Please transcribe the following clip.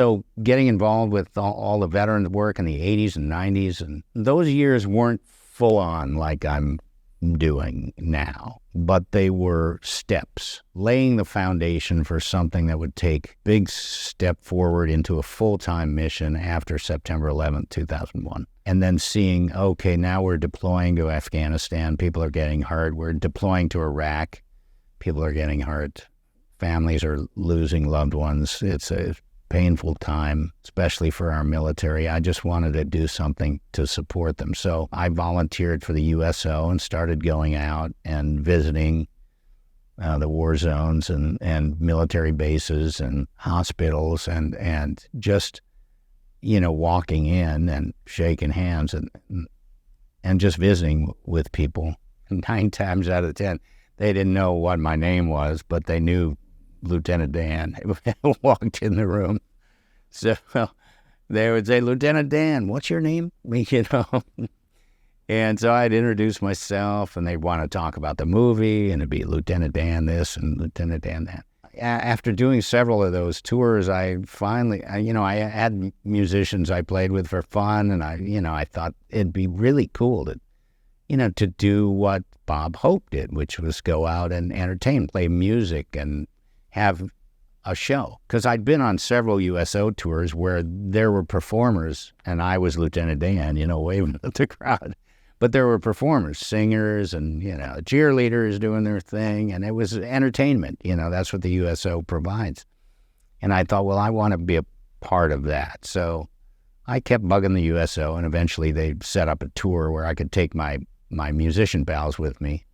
So getting involved with all the veterans work in the 80s and 90s, and those years weren't full on like I'm doing now, but they were steps, laying the foundation for something that would take big step forward into a full-time mission after September 11th, 2001. And then seeing, okay, now we're deploying to Afghanistan. People are getting hurt. We're deploying to Iraq. People are getting hurt. Families are losing loved ones. It's a painful time, especially for our military. I just wanted to do something to support them. So I volunteered for the USO and started going out and visiting the war zones and military bases and hospitals and just, walking in and shaking hands and just visiting with people. 9 times out of 10, they didn't know what my name was, but they knew Lieutenant Dan walked in the room. So they would say, Lieutenant Dan, what's your name? And so I'd introduce myself, and they'd want to talk about the movie, and it'd be Lieutenant Dan this and Lieutenant Dan that. After doing several of those tours, I finally, I had musicians I played with for fun, and I thought it'd be really cool to do what Bob Hope did, which was go out and entertain, play music, and have a show. Because I'd been on several USO tours where there were performers, and I was Lieutenant Dan, waving at the crowd. But there were performers, singers, and, cheerleaders doing their thing, and it was entertainment. That's what the USO provides. And I thought, well, I want to be a part of that. So I kept bugging the USO, and eventually they set up a tour where I could take my musician pals with me.